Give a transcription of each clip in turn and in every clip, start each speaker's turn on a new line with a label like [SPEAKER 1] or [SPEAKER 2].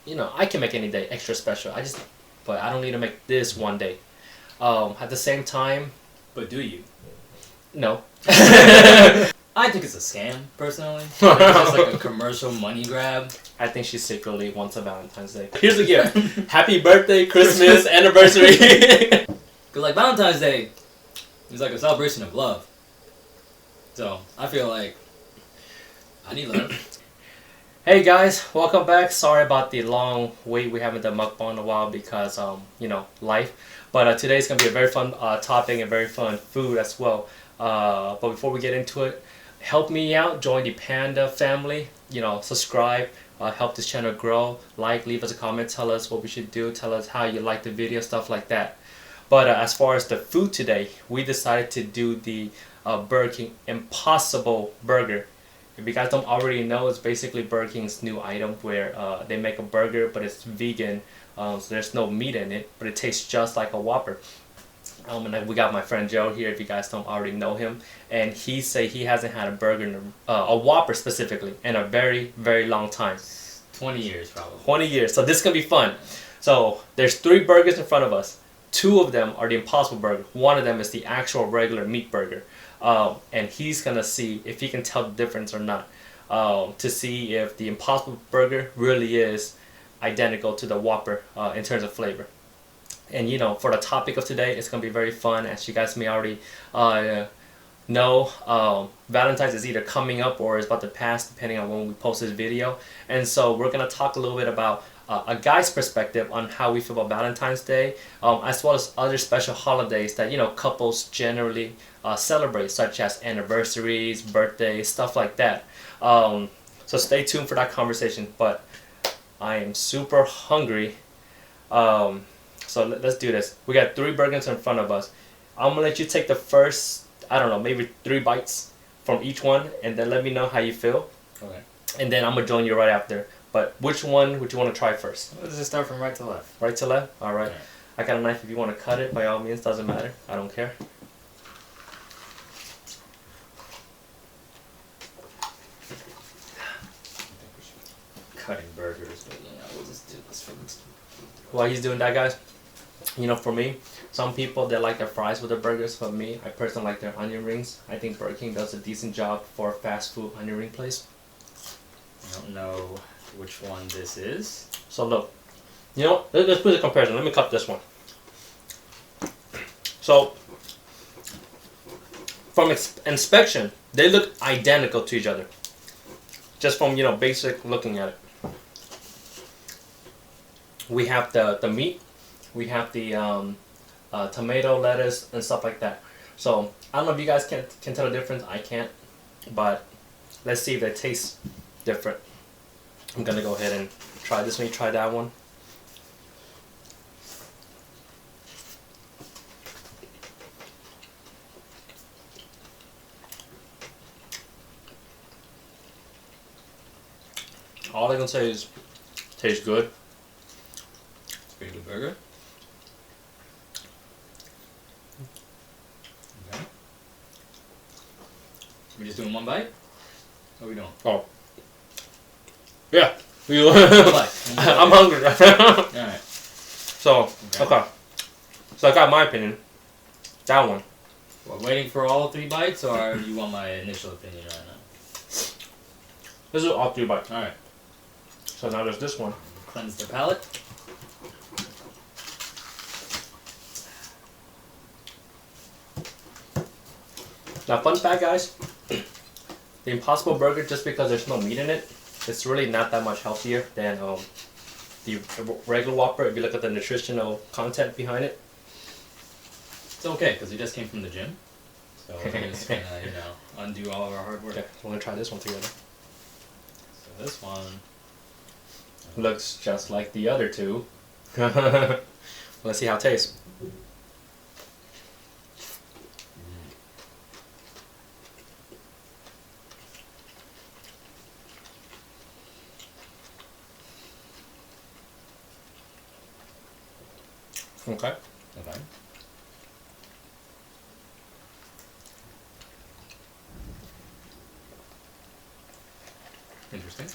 [SPEAKER 1] I can make any day extra special. But I don't need to make this one day. At the same time,
[SPEAKER 2] But do you?
[SPEAKER 1] no.
[SPEAKER 2] I think it's a scam, personally. I think it's just like a commercial money grab.
[SPEAKER 1] I think she secretly wants a Valentine's Day. Here's a gift. Happy birthday, Christmas, anniversary.
[SPEAKER 2] Because like Valentine's Day is like a celebration of love. So I feel like I need love.
[SPEAKER 1] Hey guys, welcome back. Sorry about the long wait. We haven't done mukbang in a while because life. But today's gonna be a very fun topic and very fun food as well. But before we get into it, help me out. Join the Panda family. Subscribe. Help this channel grow. Leave us a comment. Tell us what we should do. Tell us how you like the video, stuff like that. But as far as the food today, we decided to do the Burger King Impossible Burger. If you guys don't already know, it's basically Burger King's new item where they make a burger, but it's vegan, so there's no meat in it, but it tastes just like a Whopper. And we got my friend Joe here, if you guys don't already know him, and he say he hasn't had a burger, a Whopper specifically, in a very, very long time.
[SPEAKER 2] 20 years probably.
[SPEAKER 1] 20 years. So this is gonna be fun. So there's 3 burgers in front of us. 2 of them are the Impossible Burger. 1 of them is the actual regular meat burger. And he's gonna see if he can tell the difference or not, to see if the Impossible Burger really is identical to the Whopper in terms of flavor. And for the topic of today, it's gonna be very fun. As you guys may already know, Valentine's is either coming up or is about to pass, depending on when we post this video. And so we're gonna talk a little bit about a guy's perspective on how we feel about Valentine's Day, as well as other special holidays that couples generally celebrate, such as anniversaries, birthdays, stuff like that. So stay tuned for that conversation. But I am super hungry, so let's do this. We got 3 burgers in front of us. I'm gonna let you take the first, I don't know, maybe 3 bites from each one, and then let me know how you feel.
[SPEAKER 2] Okay.
[SPEAKER 1] And then I'm gonna join you right after. But which one would you want to try first?
[SPEAKER 2] Let's just start from right to left.
[SPEAKER 1] Right to left? Alright.
[SPEAKER 2] Okay.
[SPEAKER 1] I got a knife if you want to cut it, by all means, doesn't matter. I don't care.
[SPEAKER 2] Cutting burgers, but we'll just do this for this.
[SPEAKER 1] While he's doing that, guys, for me, some people, they like their fries with their burgers. For me, I personally like their onion rings. I think Burger King does a decent job for a fast food onion ring place.
[SPEAKER 2] I don't know which one this is.
[SPEAKER 1] So look, let's put a comparison. Let me cut this one. So, from inspection, they look identical to each other. Just from, basic looking at it. We have the meat, we have the tomato, lettuce, and stuff like that. So, I don't know if you guys can tell the difference. I can't. But let's see if they taste different. I'm going to go ahead and try this one. Try that one. All I can say is, tastes good.
[SPEAKER 2] Pretty good burger. Okay. We just doing one bite? What are we doing?
[SPEAKER 1] Oh. Yeah.
[SPEAKER 2] One bite.
[SPEAKER 1] I'm hungry.
[SPEAKER 2] Alright.
[SPEAKER 1] So, okay. So I got my opinion. That one.
[SPEAKER 2] We're waiting for all 3 bites, or you want my initial opinion right now?
[SPEAKER 1] This is all 3 bites.
[SPEAKER 2] Alright.
[SPEAKER 1] So now there's this one.
[SPEAKER 2] Cleanse the palate.
[SPEAKER 1] Now, fun fact, guys. The Impossible Burger, just because there's no meat in it, it's really not that much healthier than the regular Whopper. If you look at the nutritional content behind it.
[SPEAKER 2] It's okay, because we just came from the gym. So we're just gonna, undo all of our hard work.
[SPEAKER 1] Okay, we're gonna try this one together.
[SPEAKER 2] So this one
[SPEAKER 1] looks just like the other 2. Let's see how it tastes. Okay.
[SPEAKER 2] Okay. Interesting.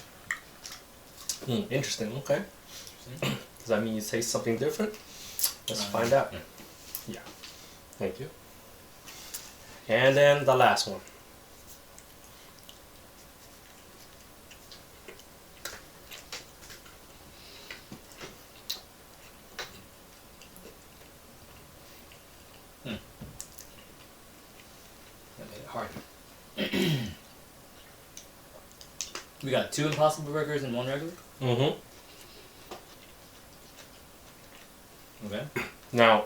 [SPEAKER 1] Interesting. Okay. Does that mean you taste something different? Let's find out. Yeah. Thank you. And then the last one.
[SPEAKER 2] That made it hard. We got 2 Impossible Burgers and 1 regular?
[SPEAKER 1] Mm-hmm.
[SPEAKER 2] Okay.
[SPEAKER 1] Now,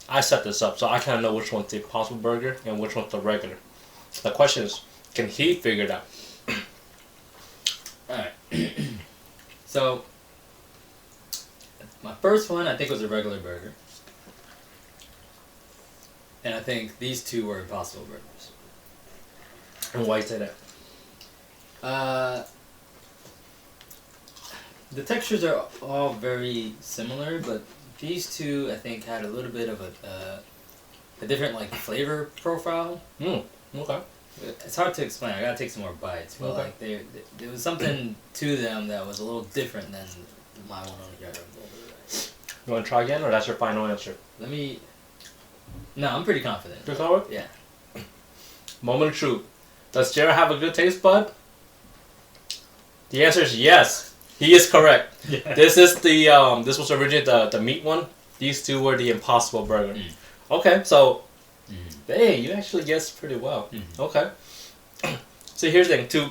[SPEAKER 1] I set this up, so I kind of know which one's the Impossible Burger and which one's the regular. The question is, can he figure it out?
[SPEAKER 2] Alright. So, my first one I think was a regular burger. And I think these 2 were Impossible Burgers.
[SPEAKER 1] And why you say that?
[SPEAKER 2] The textures are all very similar, but these 2 I think had a little bit of a different like flavor profile.
[SPEAKER 1] Okay.
[SPEAKER 2] It's hard to explain. I gotta take some more bites, but
[SPEAKER 1] Okay.
[SPEAKER 2] like there was something to them that was a little different than my one on the yard.
[SPEAKER 1] You want to try again, or that's your final answer?
[SPEAKER 2] Let me. No, I'm pretty confident.
[SPEAKER 1] Good call?
[SPEAKER 2] Yeah.
[SPEAKER 1] Moment of truth. Does Jared have a good taste bud? The answer is yes. He is correct.
[SPEAKER 2] Yeah.
[SPEAKER 1] This is the this was originally the meat one. These 2 were the Impossible Burger. Okay, so hey, you actually guessed pretty well. Okay. So here's the thing.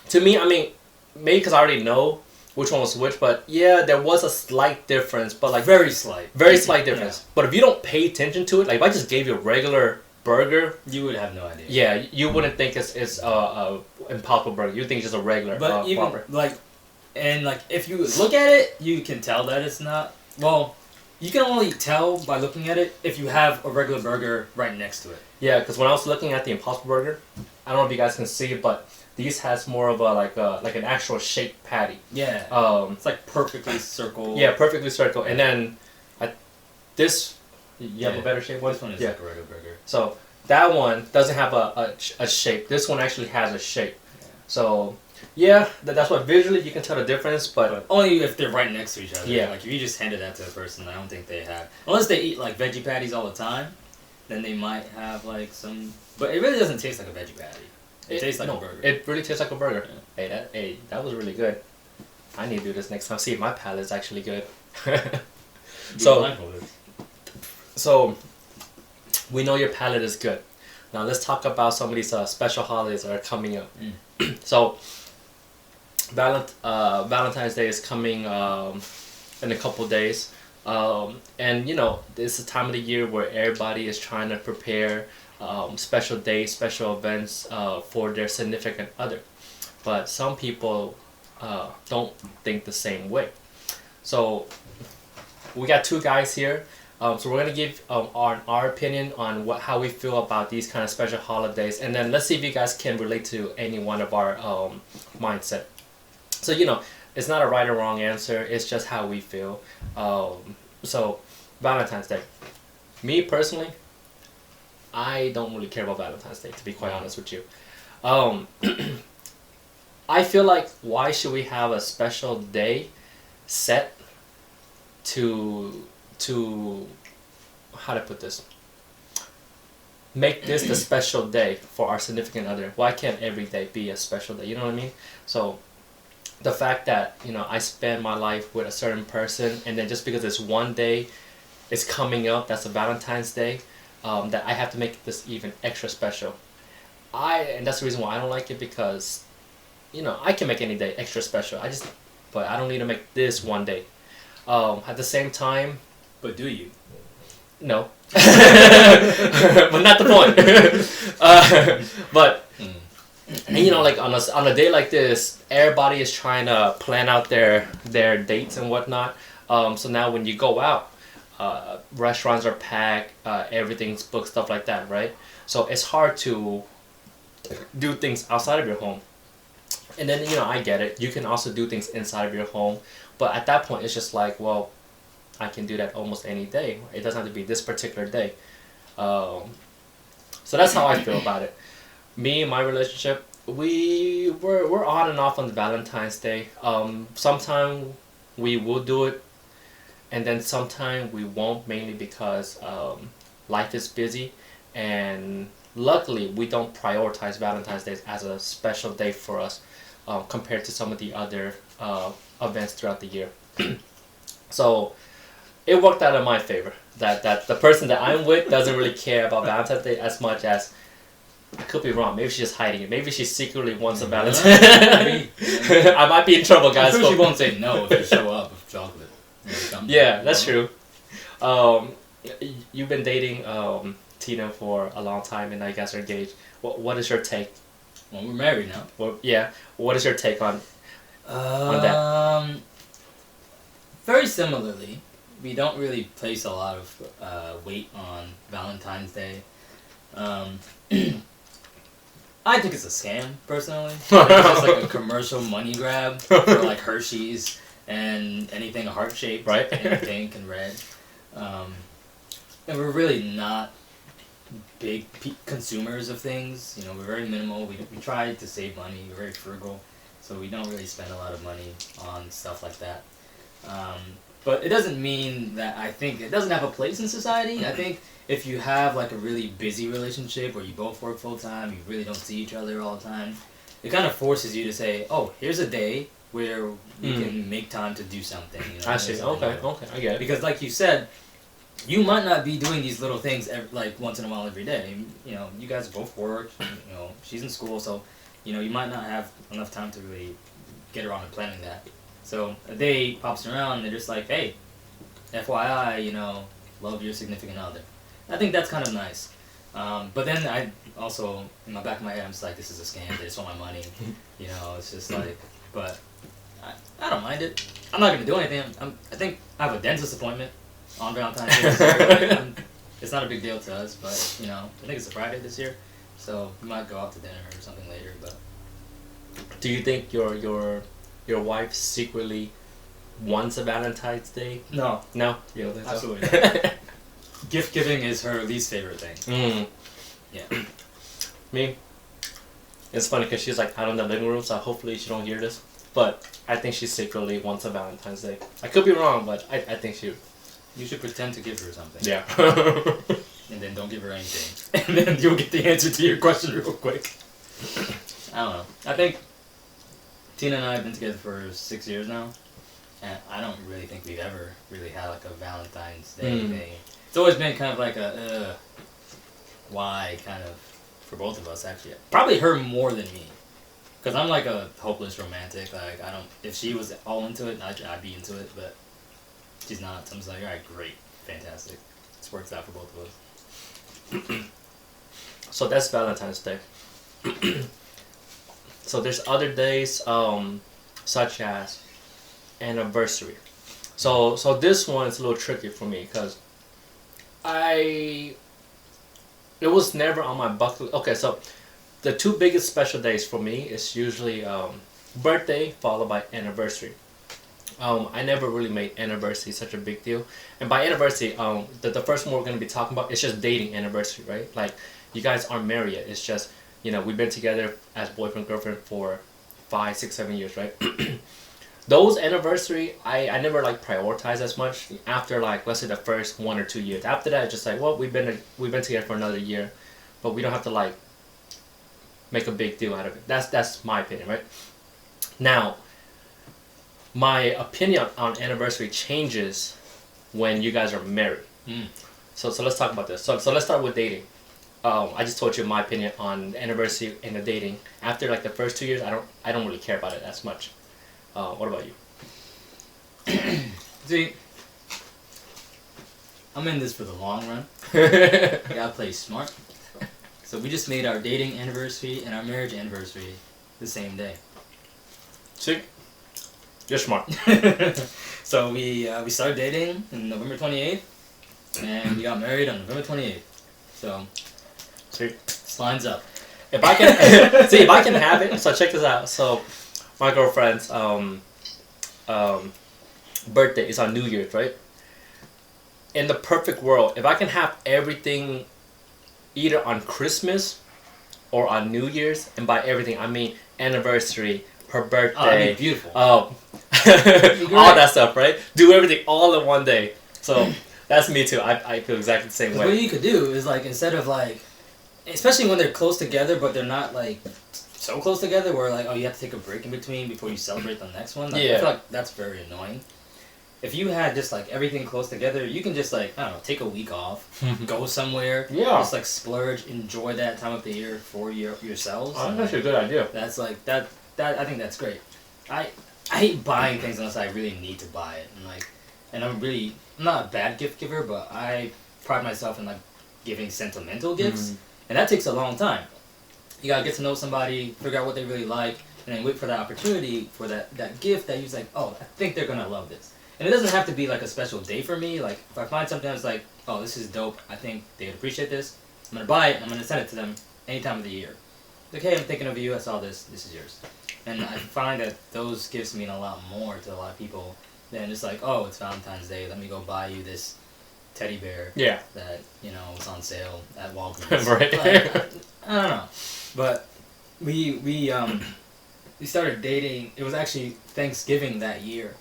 [SPEAKER 1] To me, I mean, maybe because I already know which one was which, but yeah, there was a slight difference, but like
[SPEAKER 2] Very slight.
[SPEAKER 1] very slight difference. But if you don't pay attention to it, like if I just gave you a regular burger,
[SPEAKER 2] You would have no idea.
[SPEAKER 1] yeah, you wouldn't think it's Impossible Burger. You think it's just a regular
[SPEAKER 2] But even
[SPEAKER 1] Whopper.
[SPEAKER 2] like, and like if you look at it, you can tell that it's not. Well, you can only tell by looking at it if you have a regular burger right next to it.
[SPEAKER 1] Yeah, because when I was looking at the Impossible Burger, I don't know if you guys can see it, but these has more of a like an actual shaped patty.
[SPEAKER 2] Yeah. It's like perfectly circle.
[SPEAKER 1] Yeah, perfectly circle. And then this, you have a better shape one?
[SPEAKER 2] This one is
[SPEAKER 1] yeah.
[SPEAKER 2] like a regular burger.
[SPEAKER 1] So that one doesn't have a shape. This one actually has a shape.
[SPEAKER 2] Yeah.
[SPEAKER 1] So yeah, that's what visually you can tell the difference, but
[SPEAKER 2] only if they're right next to each other.
[SPEAKER 1] Yeah.
[SPEAKER 2] Like if you just handed that to a person, I don't think they have. Unless they eat like veggie patties all the time, then they might have like some. But it really doesn't taste like a veggie patty. It tastes like a burger.
[SPEAKER 1] It really tastes like a burger.
[SPEAKER 2] Yeah.
[SPEAKER 1] Hey, that was really good. I need to do this next time. See if my palate's actually good. So we know your palate is good. Now let's talk about some of these special holidays that are coming up. So Valentine's Day is coming in a couple days, and you know it's a time of the year where everybody is trying to prepare special days, special events for their significant other, but some people don't think the same way. So we got 2 guys here. So we're gonna give our opinion on how we feel about these kind of special holidays, and then let's see if you guys can relate to any one of our mindset. So you know, it's not a right or wrong answer. It's just how we feel. So Valentine's Day, me personally, I don't really care about Valentine's Day, to be quite honest with you. I feel like why should we have a special day set to how to put this, make this the special day for our significant other? Why can't every day be a special day? You know what I mean? So the fact that, you know, I spend my life with a certain person, and then just because it's one day is coming up, that's a Valentine's Day, that I have to make this even extra special. And that's the reason why I don't like it, because, you know, I can make any day extra special. But I don't need to make this one day. At the same time,
[SPEAKER 2] But do you?
[SPEAKER 1] no. But not the point. But and, you know, like on a day like this, everybody is trying to plan out their dates and whatnot. So now when you go out, restaurants are packed, everything's booked, stuff like that, right? So it's hard to do things outside of your home. And then, you know, I get it. You can also do things inside of your home. But at that point, it's just like, well, I can do that almost any day. It doesn't have to be this particular day. So that's how I feel about it. Me and my relationship, we're on and off on the Valentine's Day. Sometime we will do it, and then sometime we won't, mainly because life is busy, and luckily we don't prioritize Valentine's Day as a special day for us, compared to some of the other events throughout the year. So it worked out in my favor that the person that I'm with doesn't really care about Valentine's Day as much as. I could be wrong. Maybe she's just hiding it. Maybe she secretly wants a Valentine. I might be in trouble, guys.
[SPEAKER 2] I'm sure she won't say no if you show up with chocolate.
[SPEAKER 1] Yeah, that's true. You've been dating Tina for a long time, and now you guys are engaged. What is your take?
[SPEAKER 2] Well, we're married now.
[SPEAKER 1] Well, yeah. What is your take on that?
[SPEAKER 2] Very similarly, we don't really place a lot of weight on Valentine's Day. I think it's a scam, personally. It's just like a commercial money grab for like Hershey's and anything heart shaped,
[SPEAKER 1] right?
[SPEAKER 2] And pink and red. And we're really not big consumers of things. You know, we're very minimal. We try to save money. We're very frugal, so we don't really spend a lot of money on stuff like that. But it doesn't mean that I think it doesn't have a place in society. I think if you have like a really busy relationship where you both work full time, you really don't see each other all the time, it kind of forces you to say, oh, here's a day where we can make time to do something. You know,
[SPEAKER 1] I see. Okay, I get it.
[SPEAKER 2] Because like you said, you might not be doing these little things like once in a while every day. You know, you guys both work. You know, she's in school, so you know you might not have enough time to really get around to planning that. So a day pops around, and they're just like, hey, FYI, you know, love your significant other. I think that's kind of nice. But then I also, in my back of my head, I'm just like, this is a scam. They just want my money. You know, it's just like, but I don't mind it. I'm not gonna do anything. I think I have a dentist appointment on Valentine's Day. So it's not a big deal to us, but you know, I think it's a Friday this year, so we might go out to dinner or something later. But
[SPEAKER 1] do you think your wife secretly wants a Valentine's Day?
[SPEAKER 2] No,
[SPEAKER 1] no, you don't think so?
[SPEAKER 2] Absolutely not. Gift giving is her least favorite thing. Yeah.
[SPEAKER 1] Me, it's funny because she's like out in the living room, so hopefully she don't hear this. But I think she secretly wants a Valentine's Day. I could be wrong, but I think she.
[SPEAKER 2] You should pretend to give her something.
[SPEAKER 1] Yeah.
[SPEAKER 2] And then don't give her anything. And then you'll get the answer to your question real quick. I don't know. I think Tina and I have been together for 6 years now. And I don't really think we've ever really had like a Valentine's Day thing. It's always been kind of like a, why kind of, for both of us actually. Probably her more than me. Because I'm like a hopeless romantic. Like, I don't, if she was all into it, I'd be into it, but she's not. So I'm just like, alright, great, fantastic. This works out for both of us.
[SPEAKER 1] So that's Valentine's Day. So there's other days, such as anniversary. So this one is a little tricky for me because it was never on my bucket list. Okay, so the two biggest special days for me is usually birthday followed by anniversary. I never really made anniversary such a big deal, and by anniversary, the first one we're gonna be talking about is just dating anniversary, right? Like you guys aren't married yet. It's just, you know, we've been together as boyfriend girlfriend for 5, 6, 7 years, right? Those anniversary, I never like prioritize as much after like let's say the first 1 or 2 years. After that, it's just like, well, we've been together for another year, but we don't have to like make a big deal out of it. That's my opinion, right? Now, my opinion on anniversary changes when you guys are married. So let's talk about this. So let's start with dating. I just told you my opinion on anniversary and the dating. After like the first 2 years, I don't really care about it as much. What about you?
[SPEAKER 2] See, I'm in this for the long run. I gotta play smart. So we just made our dating anniversary and our marriage anniversary the same day.
[SPEAKER 1] See, you're smart.
[SPEAKER 2] So we started dating on November 28th, and we got married on November 28th. So,
[SPEAKER 1] see,
[SPEAKER 2] this lines up.
[SPEAKER 1] If I can see, if I can have it. So check this out. So my girlfriend's birthday is on New Year's, right? In the perfect world, if I can have everything either on Christmas or on New Year's, and by everything I mean anniversary, her birthday,
[SPEAKER 2] that'd be beautiful.
[SPEAKER 1] all that stuff, right? Do everything all in one day. So that's me too. I feel exactly the same way.
[SPEAKER 2] What you could do is like instead of like, especially when they're close together, but they're not like so close together where like, oh, you have to take a break in between before you celebrate the next one. Like,
[SPEAKER 1] Yeah.
[SPEAKER 2] I feel like that's very annoying. If you had just like everything close together, you can just like, I don't know, take a week off, go somewhere,
[SPEAKER 1] Yeah.
[SPEAKER 2] just like splurge, enjoy that time of the year for yourselves.
[SPEAKER 1] Oh, that's actually a good idea.
[SPEAKER 2] That's like that I think that's great. I hate buying things unless I really need to buy it, and I'm not a bad gift giver, but I pride myself in like giving sentimental gifts, and that takes a long time. You gotta get to know somebody, figure out what they really like, and then wait for that opportunity for that gift that you're like, oh, I think they're gonna love this. And it doesn't have to be like a special day for me. Like if I find something that's like, oh, this is dope, I think they would appreciate this, I'm gonna buy it and I'm gonna send it to them any time of the year. Like, hey, I'm thinking of you, I saw this is yours. And I find that those gifts mean a lot more to a lot of people than just like, oh, it's Valentine's Day, let me go buy you this teddy bear that, was on sale at Walgreens.
[SPEAKER 1] Right.
[SPEAKER 2] Like, I don't know. But we started dating, it was actually Thanksgiving that year.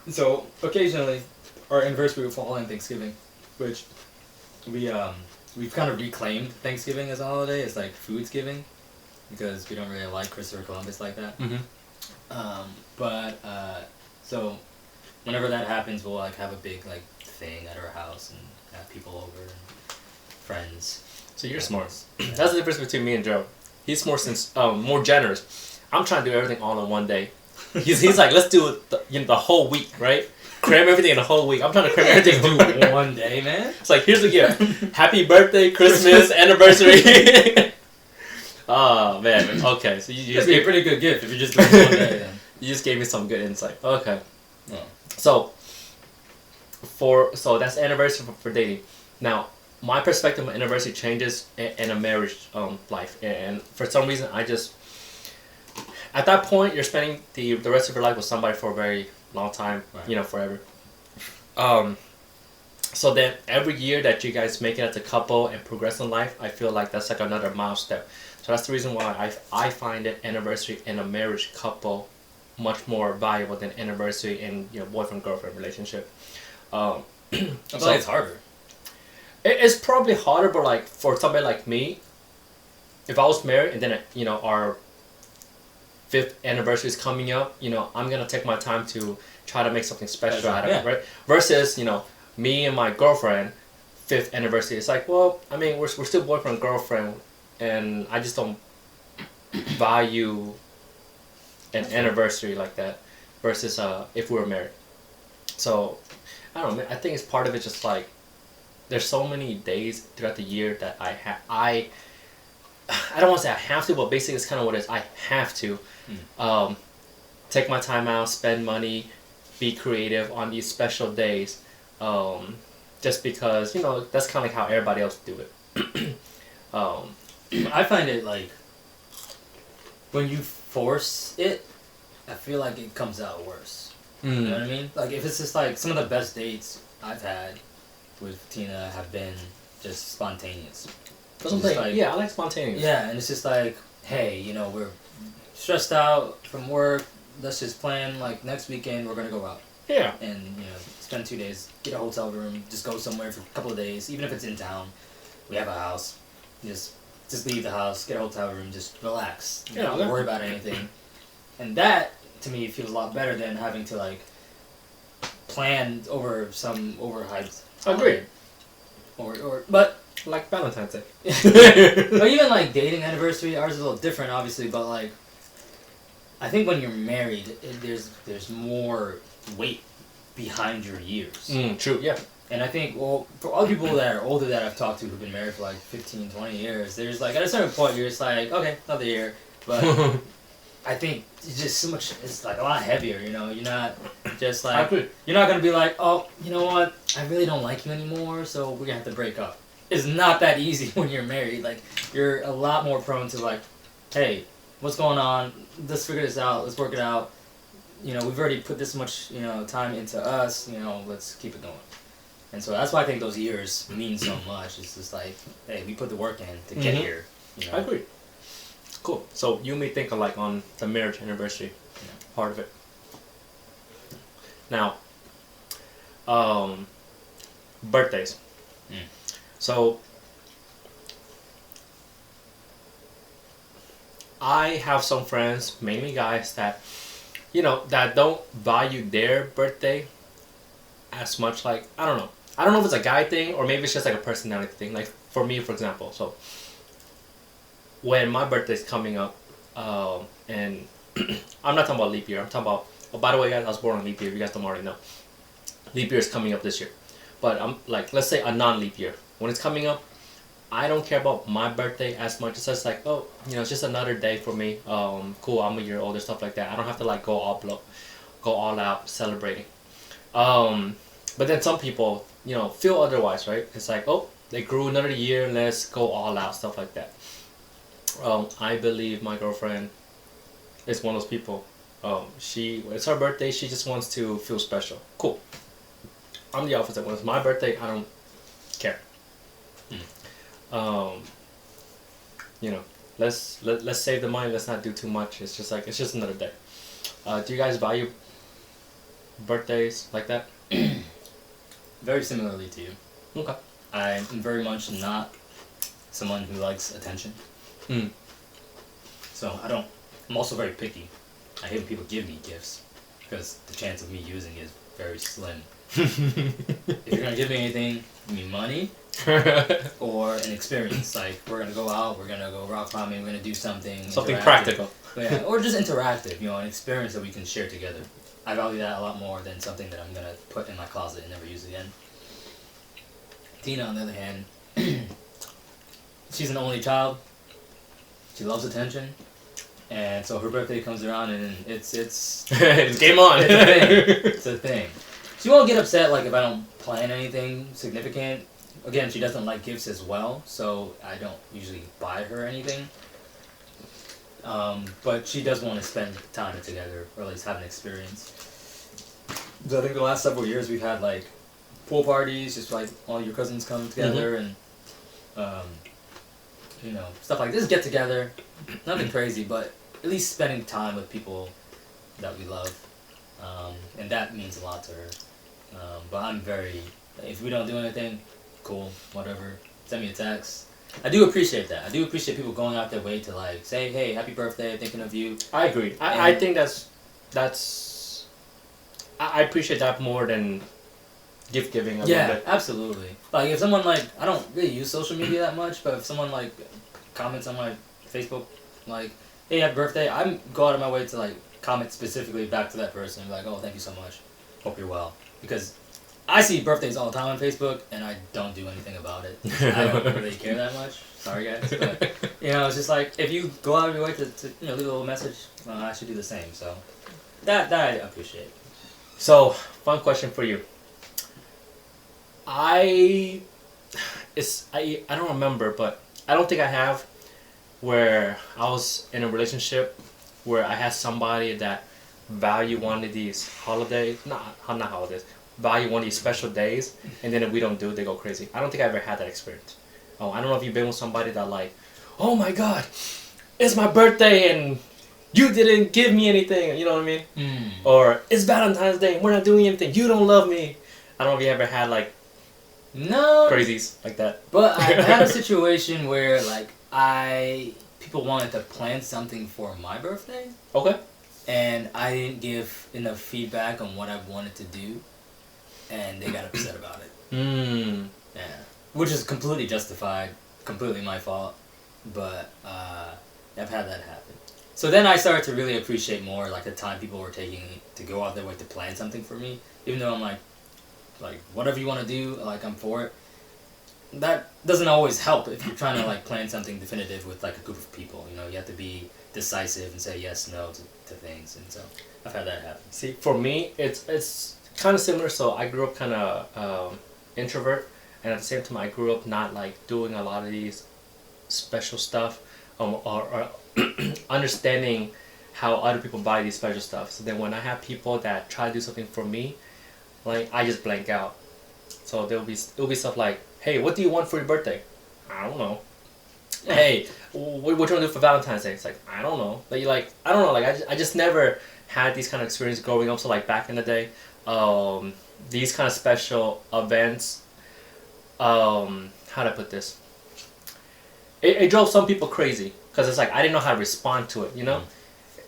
[SPEAKER 2] So occasionally our anniversary would fall on Thanksgiving, which we've kind of reclaimed Thanksgiving as a holiday. It's like Foodsgiving, because we don't really like Christopher Columbus like that. So whenever that happens, we'll like have a big like thing at our house and have people over and friends.
[SPEAKER 1] So you're smart. That's the difference between me and Joe. He's more generous. I'm trying to do everything all in one day. He's like, let's do it the whole week, right? Cram everything in the whole week. I'm trying to cram everything
[SPEAKER 2] do one day, man.
[SPEAKER 1] It's like, here's the gift. Happy birthday, Christmas, anniversary. Oh, man. Okay. So you just
[SPEAKER 2] That'd be a pretty good gift if you just do it one day, then.
[SPEAKER 1] You just gave me some good insight. Okay.
[SPEAKER 2] Oh.
[SPEAKER 1] So that's anniversary for dating. Now, my perspective on anniversary changes in a marriage life. And for some reason, at that point, you're spending the rest of your life with somebody for a very long time,
[SPEAKER 2] right.
[SPEAKER 1] Forever. So then every year that you guys make it as a couple and progress in life, I feel like that's like another milestone. So that's the reason why I find it anniversary in a marriage couple much more valuable than anniversary in boyfriend-girlfriend relationship.
[SPEAKER 2] I feel like it's harder.
[SPEAKER 1] It's probably harder, but like for somebody like me, if I was married and then our 5th anniversary is coming up, I'm gonna take my time to try to make something special out of it, right? Versus me and my girlfriend, 5th anniversary, it's like, well, I mean, we're still boyfriend girlfriend, and I just don't value an anniversary like that. Versus if we were married. So I don't know. I think it's part of it. Just like there's so many days throughout the year that I don't want to say I have to, but basically it's kind of what it is. I have to take my time out, spend money, be creative on these special days, just because that's kind of like how everybody else do it.
[SPEAKER 2] I find it like when you force it, I feel like it comes out worse. You know what I mean? Like if it's just like some of the best dates I've had with Tina have been just spontaneous.
[SPEAKER 1] I like spontaneous.
[SPEAKER 2] Yeah, and it's just like, hey, we're stressed out from work. Let's just plan like next weekend we're gonna go out.
[SPEAKER 1] Yeah.
[SPEAKER 2] And spend 2 days, get a hotel room, just go somewhere for a couple of days, even if it's in town. We have a house. Just leave the house, get a hotel room, just relax. Don't worry about anything. And that to me feels a lot better than having to like plan over some overhyped.
[SPEAKER 1] Agreed.
[SPEAKER 2] But
[SPEAKER 1] like Valentine's Day.
[SPEAKER 2] Or even like dating anniversary, ours is a little different, obviously. But like, I think when you're married, there's more weight behind your years.
[SPEAKER 1] True. Yeah.
[SPEAKER 2] And I think, well, for all people that are older that I've talked to who've been married for like 15, 20 years, there's like at a certain point you're just like, okay, another year. But I think it's just so much. It's like a lot heavier. You're not just like you're not gonna be like, oh, you know what? I really don't like you anymore, so we're gonna have to break up. It's not that easy when you're married. Like you're a lot more prone to like, hey, what's going on? Let's figure this out. Let's work it out. We've already put this much time into us. Let's keep it going. And so that's why I think those years mean so much. It's just like, hey, we put the work in to get here.
[SPEAKER 1] I agree. Cool. So you may think of like on the marriage anniversary part of it. Now, birthdays.
[SPEAKER 2] Mm.
[SPEAKER 1] So I have some friends, mainly guys, that that don't value their birthday as much. Like, I don't know. I don't know if it's a guy thing or maybe it's just like a personality thing. Like for me, for example, so when my birthday's coming up, and I'm not talking about leap year. I'm talking about. Oh, by the way, guys, I was born on leap year. You guys don't already know. Leap year is coming up this year, but I'm like, let's say a non-leap year. When it's coming up, I don't care about my birthday as much. It's just like, oh, it's just another day for me. Cool, I'm a year older, stuff like that. I don't have to like go all out celebrating. But then some people, feel otherwise, right? It's like, oh, they grew another year, let's go all out, stuff like that. I believe my girlfriend is one of those people. It's her birthday, she just wants to feel special. Cool. I'm the opposite. When it's my birthday, I don't care. Let's save the money. Let's not do too much. It's just another day. Do you guys value birthdays like that?
[SPEAKER 2] Very similarly to you.
[SPEAKER 1] Okay.
[SPEAKER 2] I'm very much not someone who likes attention. So I'm also very picky. I hate when people give me gifts because the chance of me using it is very slim. If you're gonna give me anything, give me money or an experience. Like, we're gonna go out, we're gonna go rock climbing, we're gonna do something
[SPEAKER 1] practical.
[SPEAKER 2] Yeah, or just interactive. An experience that we can share together. I value that a lot more than something that I'm gonna put in my closet and never use again. Tina, on the other hand, she's an only child. She loves attention, and so her birthday comes around and it's
[SPEAKER 1] it's game on.
[SPEAKER 2] It's a thing. It's a thing. She won't get upset like if I don't plan anything significant. Again, she doesn't like gifts as well, so I don't usually buy her anything. But she does want to spend time together, or at least have an experience. So I think the last several years we've had like pool parties, just like all your cousins come together and stuff like this, get together. Nothing crazy, but at least spending time with people that we love, and that means a lot to her. But I'm very, if we don't do anything, cool, whatever. Send me a text. I do appreciate that. I do appreciate people going out their way to like say, "Hey, happy birthday! Thinking of you."
[SPEAKER 1] I agree. I think I appreciate that more than gift giving. A little bit.
[SPEAKER 2] Absolutely. Like if someone like, I don't really use social media that much, but if someone like comments on my Facebook like, "Hey, happy birthday," I go out of my way to like comment specifically back to that person, like, "Oh, thank you so much. Hope you're well." Because I see birthdays all the time on Facebook, and I don't do anything about it. I don't really care that much. Sorry, guys, but it's just like if you go out of your way to leave a little message, I should do the same. So that I appreciate.
[SPEAKER 1] So, fun question for you. I don't remember, but I don't think I have, where I was in a relationship where I had somebody that value one of these holidays, not holidays, value one of these special days, and then if we don't do it, they go crazy. I don't think I ever had that experience. I don't know if you've been with somebody that like, oh my god, it's my birthday and you didn't give me anything, you know what I mean? Or it's Valentine's Day and we're not doing anything, you don't love me. I don't know if you ever had like crazies like that.
[SPEAKER 2] But I had a situation where like people wanted to plan something for my birthday.
[SPEAKER 1] Okay.
[SPEAKER 2] And I didn't give enough feedback on what I wanted to do, and they got upset about it. Yeah. Which is completely justified, completely my fault, but I've had that happen. So then I started to really appreciate more like the time people were taking to go out their way to plan something for me, even though I'm like whatever you want to do, like I'm for it. That doesn't always help if you're trying to like plan something definitive with like a group of people. You have to be decisive and say yes, no to things, and so I've had that happen.
[SPEAKER 1] See, for me, it's kind of similar. So I grew up kind of introvert, and at the same time, I grew up not like doing a lot of these special stuff, or understanding how other people buy these special stuff. So then when I have people that try to do something for me, like I just blank out. So it'll be stuff like, "Hey, what do you want for your birthday?" I don't know. hey, what you want to do for Valentine's Day? It's like, I don't know. I don't know. Like, I just never had these kind of experiences growing up. So, like, back in the day, these kind of special events, how to put this? It drove some people crazy because it's like, I didn't know how to respond to it, you know?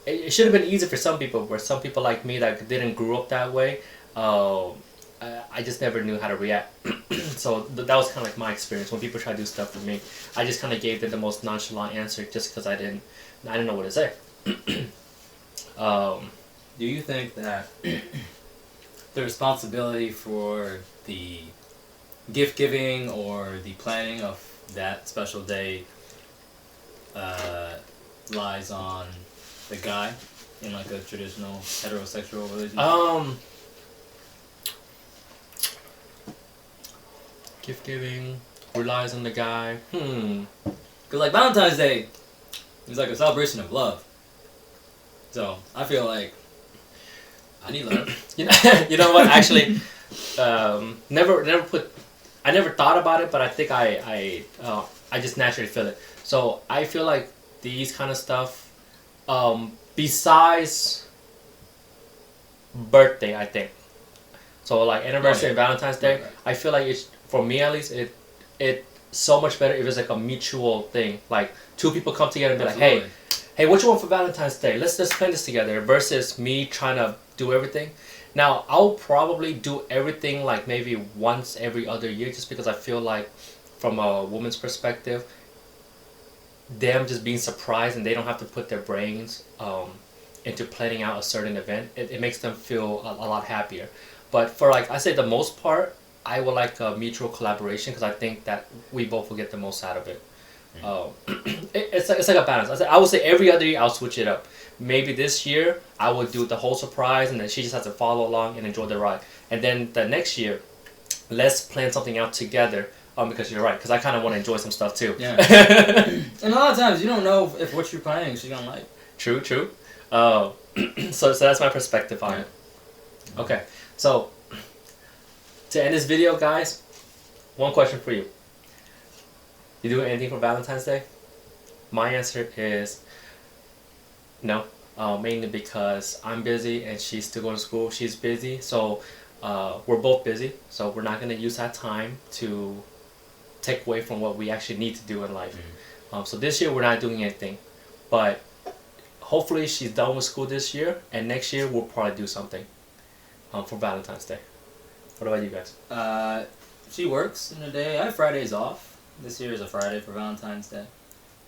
[SPEAKER 1] It should have been easy for some people, where some people like me that didn't grow up that way, I just never knew how to react. So that was kind of like my experience when people try to do stuff for me. I just kind of gave them the most nonchalant answer just because I didn't know what to say.
[SPEAKER 2] Do you think that the responsibility for the gift giving or the planning of that special day lies on the guy in like a traditional heterosexual relationship?
[SPEAKER 1] Gift giving relies on the guy.
[SPEAKER 2] Because like Valentine's Day is like a celebration of love. So I feel like I need love.
[SPEAKER 1] You know what? Actually, I never thought about it, but I think I just naturally feel it. So I feel like these kind of stuff, besides birthday, I think. So like anniversary and Valentine's Day, I feel like it's, for me at least, it so much better if it's like a mutual thing. Like two people come together and be like, hey, what you want for Valentine's Day? Let's plan this together. Versus me trying to do everything. Now I'll probably do everything like maybe once every other year, just because I feel like from a woman's perspective, them just being surprised and they don't have to put their brains into planning out a certain event. It makes them feel a lot happier. But for like I say the most part, I would like a mutual collaboration because I think that we both will get the most out of it. It's like a balance. I would say every other year I'll switch it up. Maybe this year I would do the whole surprise and then she just has to follow along and enjoy the ride. And then the next year, let's plan something out together. Because you're right. Because I kind of want to enjoy some stuff too.
[SPEAKER 2] Yeah. And a lot of times you don't know if what you're planning she's gonna like.
[SPEAKER 1] True. So that's my perspective on it. Okay. So to end this video, guys, one question for you. You doing anything for Valentine's Day? My answer is no. Mainly because I'm busy and she's still going to school. She's busy, so we're both busy. So we're not going to use that time to take away from what we actually need to do in life. So this year we're not doing anything, but hopefully she's done with school this year, and next year we'll probably do something for Valentine's Day. What about you guys?
[SPEAKER 2] She works in the day. I have Fridays off. This year is a Friday for Valentine's Day.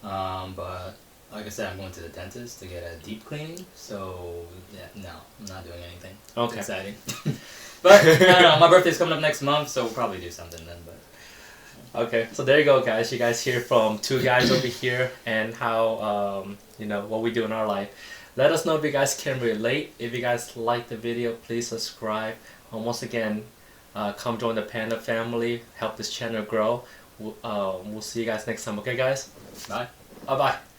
[SPEAKER 2] But like I said, I'm going to the dentist to get a deep cleaning. So yeah, no, I'm not doing anything.
[SPEAKER 1] Okay.
[SPEAKER 2] It's exciting. But I don't know, my birthday's coming up next month, so we'll probably do something then. But
[SPEAKER 1] okay, so there you go, guys. You guys hear from two guys over here and how what we do in our life. Let us know if you guys can relate. If you guys like the video, please subscribe. Once again, come join the Panda family. Help this channel grow. We'll see you guys next time. Okay, guys?
[SPEAKER 2] bye.
[SPEAKER 1] Bye-bye.